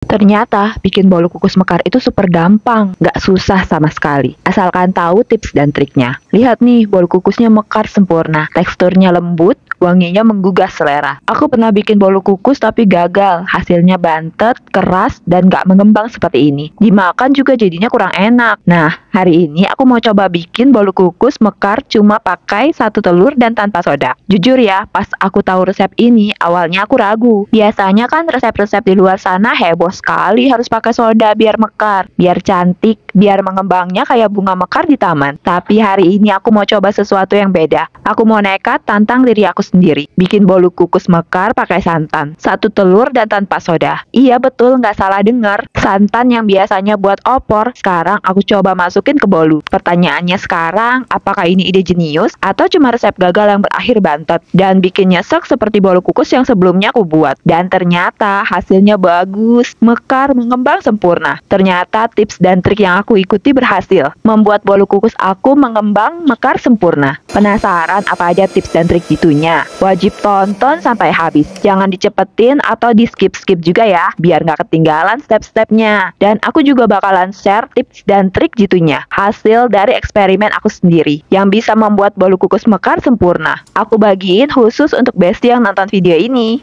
Ternyata bikin bolu kukus mekar itu super gampang, nggak susah sama sekali. Asalkan tahu tips dan triknya. Lihat nih, bolu kukusnya mekar sempurna, teksturnya lembut, wanginya menggugah selera. Aku pernah bikin bolu kukus tapi gagal, hasilnya bantet, keras, dan nggak mengembang seperti ini. Dimakan juga jadinya kurang enak. Nah, hari ini aku mau coba bikin bolu kukus mekar cuma pakai 1 telur dan tanpa soda. Jujur ya, pas aku tahu resep ini, awalnya aku ragu. Biasanya kan resep-resep di luar sana heboh sekali harus pakai soda biar mekar, biar cantik, biar mengembangnya kayak bunga mekar di taman. Tapi hari ini aku mau coba sesuatu yang beda. Aku mau nekat tantang diri aku sendiri. Bikin bolu kukus mekar pakai santan, 1 telur dan tanpa soda. Iya betul, nggak salah dengar. Santan yang biasanya buat opor, sekarang aku coba masukin ke bolu. Pertanyaannya sekarang, apakah ini ide jenius atau cuma resep gagal yang berakhir bantet dan bikin nyesek seperti bolu kukus yang sebelumnya aku buat? Dan ternyata hasilnya bagus, mekar, mengembang sempurna. Ternyata tips dan trik yang aku ikuti berhasil membuat bolu kukus aku mengembang, mekar sempurna. Penasaran apa aja tips dan trik gitunya? Wajib tonton sampai habis. Jangan dicepetin atau di skip-skip juga ya, biar nggak ketinggalan step-stepnya. Dan aku juga bakalan share tips dan trik gitunya, hasil dari eksperimen aku sendiri yang bisa membuat bolu kukus mekar sempurna. Aku bagiin khusus untuk bestie yang nonton video ini.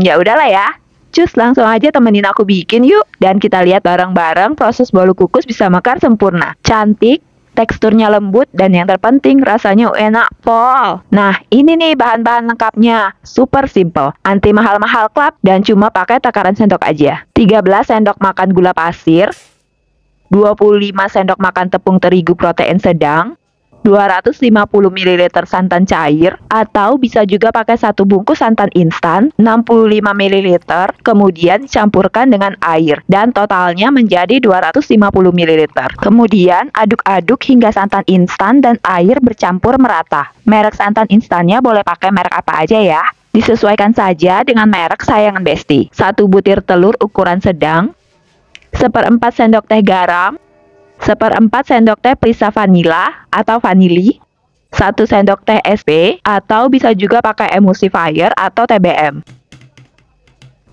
Ya udahlah ya. Cus, langsung aja temenin aku bikin yuk. Dan kita lihat bareng-bareng proses bolu kukus bisa mekar sempurna. Cantik, teksturnya lembut, dan yang terpenting rasanya enak pol. Nah, ini nih bahan-bahan lengkapnya. Super simple, anti mahal-mahal klap, dan cuma pakai takaran sendok aja. 13 sendok makan gula pasir, 25 sendok makan tepung terigu protein sedang, 250 ml santan cair, atau bisa juga pakai 1 bungkus santan instan 65 ml, kemudian dicampurkan dengan air dan totalnya menjadi 250 ml. Kemudian aduk-aduk hingga santan instan dan air bercampur merata. Merek santan instannya boleh pakai merek apa aja ya. Disesuaikan saja dengan merek sayangan Besti. 1 butir telur ukuran sedang, 1/4 sendok teh garam, 1/4 sendok teh perisa vanila atau vanili, 1 sendok teh SP atau bisa juga pakai emulsifier atau TBM,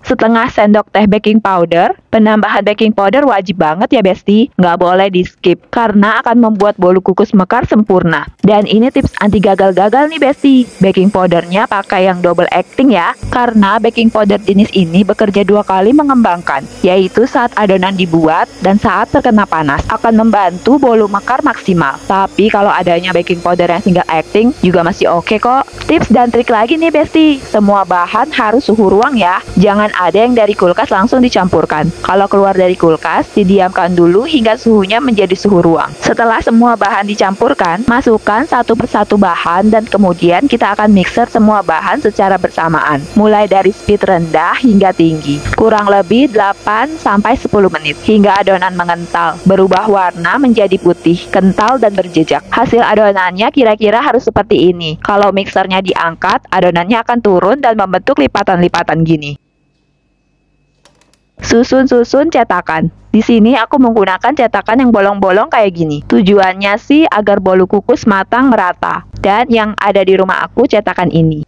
setengah sendok teh baking powder. Penambahan baking powder wajib banget ya Besti, nggak boleh di skip karena akan membuat bolu kukus mekar sempurna. Dan ini tips anti gagal-gagal nih Besti, baking powdernya pakai yang double acting ya, karena baking powder jenis ini bekerja 2 kali mengembangkan, yaitu saat adonan dibuat dan saat terkena panas, akan membantu bolu mekar maksimal. Tapi kalau adanya baking powder yang single acting juga masih oke kok. Tips dan trik lagi nih Besti, semua bahan harus suhu ruang ya, jangan ada yang dari kulkas langsung dicampurkan. Kalau keluar dari kulkas, didiamkan dulu hingga suhunya menjadi suhu ruang. Setelah semua bahan dicampurkan, masukkan satu persatu bahan dan kemudian kita akan mixer semua bahan secara bersamaan, mulai dari speed rendah hingga tinggi, kurang lebih 8-10 menit, hingga adonan mengental, berubah warna menjadi putih, kental dan berjejak. Hasil adonannya kira-kira harus seperti ini. Kalau mixernya diangkat, adonannya akan turun dan membentuk lipatan-lipatan gini. Susun-susun cetakan. Di sini aku menggunakan cetakan yang bolong-bolong kayak gini. Tujuannya sih agar bolu kukus matang merata. Dan yang ada di rumah aku cetakan ini.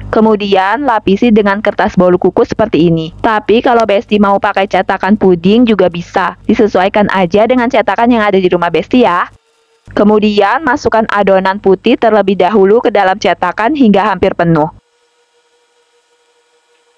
Kemudian lapisi dengan kertas bolu kukus seperti ini. Tapi kalau Besti mau pakai cetakan puding juga bisa. Disesuaikan aja dengan cetakan yang ada di rumah Besti ya. Kemudian masukkan adonan putih terlebih dahulu ke dalam cetakan hingga hampir penuh.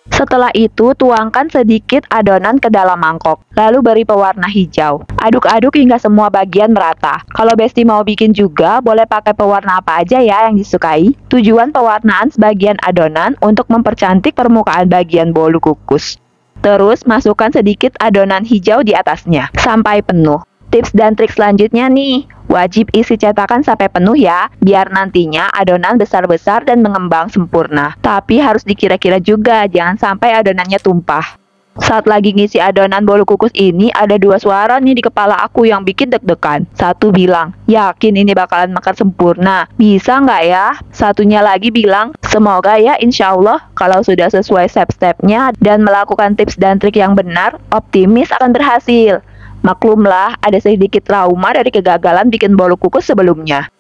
Setelah itu, tuangkan sedikit adonan ke dalam mangkok, lalu beri pewarna hijau. Aduk-aduk hingga semua bagian merata. Kalau Besti mau bikin juga, boleh pakai pewarna apa aja ya yang disukai. Tujuan pewarnaan sebagian adonan untuk mempercantik permukaan bagian bolu kukus. Terus, masukkan sedikit adonan hijau di atasnya, sampai penuh. Tips dan trik selanjutnya nih, wajib isi cetakan sampai penuh ya, biar nantinya adonan besar-besar dan mengembang sempurna. Tapi harus dikira-kira juga, jangan sampai adonannya tumpah. Saat lagi ngisi adonan bolu kukus ini, ada 2 suara nih di kepala aku yang bikin deg-degan. Satu bilang, yakin ini bakalan mekar sempurna, bisa nggak ya? Satunya lagi bilang, semoga ya insya Allah, kalau sudah sesuai step-stepnya dan melakukan tips dan trik yang benar, optimis akan berhasil. Maklumlah, ada sedikit trauma dari kegagalan bikin bolu kukus sebelumnya.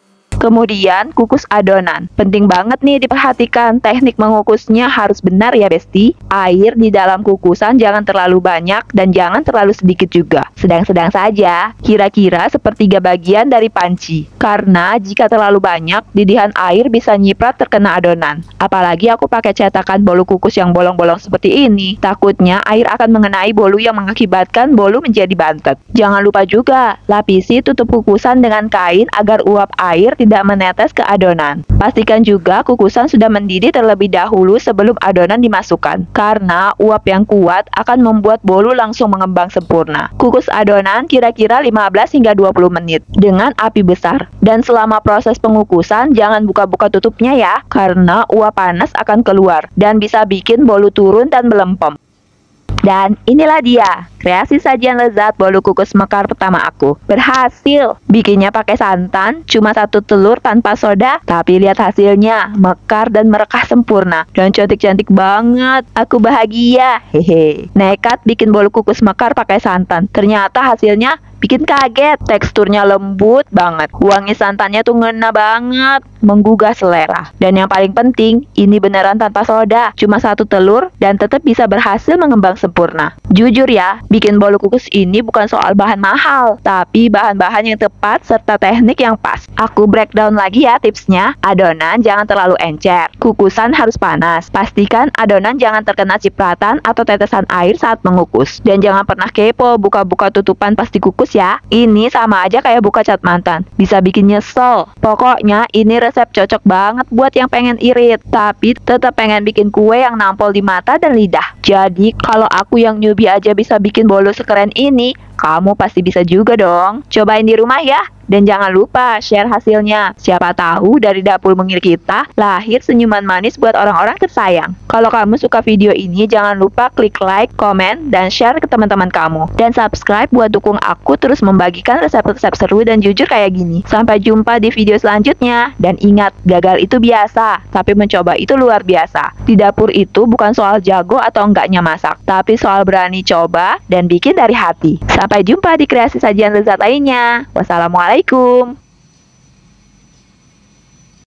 Kemudian kukus adonan. Penting banget nih diperhatikan, teknik mengukusnya harus benar ya besti. Air di dalam kukusan jangan terlalu banyak dan jangan terlalu sedikit juga. Sedang-sedang saja, kira-kira sepertiga bagian dari panci. Karena jika terlalu banyak, didihan air bisa nyiprat terkena adonan. Apalagi aku pakai cetakan bolu kukus yang bolong-bolong seperti ini. Takutnya air akan mengenai bolu yang mengakibatkan bolu menjadi bantet. Jangan lupa juga, lapisi tutup kukusan dengan kain agar uap air tidak menetes ke adonan. Pastikan juga kukusan sudah mendidih terlebih dahulu sebelum adonan dimasukkan, karena uap yang kuat akan membuat bolu langsung mengembang sempurna. Kukus adonan kira-kira 15 hingga 20 menit dengan api besar. Dan selama proses pengukusan jangan buka-buka tutupnya ya, karena uap panas akan keluar dan bisa bikin bolu turun dan melempem. Dan inilah dia, kreasi sajian lezat bolu kukus mekar pertama aku. Berhasil! Bikinnya pakai santan, cuma 1 telur tanpa soda, tapi lihat hasilnya, mekar dan merekah sempurna. Dan cantik-cantik banget, aku bahagia. Hehe. Nekat bikin bolu kukus mekar pakai santan, ternyata hasilnya bikin kaget. Teksturnya lembut banget, wangi santannya tuh ngena banget, menggugah selera. Dan yang paling penting, ini beneran tanpa soda, cuma 1 telur dan tetap bisa berhasil mengembang sempurna. Jujur ya, bikin bolu kukus ini bukan soal bahan mahal, tapi bahan-bahan yang tepat serta teknik yang pas. Aku breakdown lagi ya tipsnya. Adonan jangan terlalu encer, kukusan harus panas, pastikan adonan jangan terkena cipratan atau tetesan air saat mengukus. Dan jangan pernah kepo buka-buka tutupan pas dikukus ya. Ini sama aja kayak buka cat mantan, bisa bikin nyesel. Pokoknya ini resep cocok banget buat yang pengen irit, tapi tetap pengen bikin kue yang nampol di mata dan lidah. Jadi kalau aku yang newbie aja bisa bikin bolu sekeren ini, kamu pasti bisa juga dong. Cobain di rumah ya. Dan jangan lupa share hasilnya. Siapa tahu dari dapur mungil kita lahir senyuman manis buat orang-orang tersayang. Kalau kamu suka video ini, jangan lupa klik like, komen, dan share ke teman-teman kamu. Dan subscribe buat dukung aku terus membagikan resep-resep seru dan jujur kayak gini. Sampai jumpa di video selanjutnya. Dan ingat, gagal itu biasa, tapi mencoba itu luar biasa. Di dapur itu bukan soal jago atau enggaknya masak, tapi soal berani coba dan bikin dari hati. Sampai jumpa di kreasi sajian lezat lainnya. Wassalamualaikum.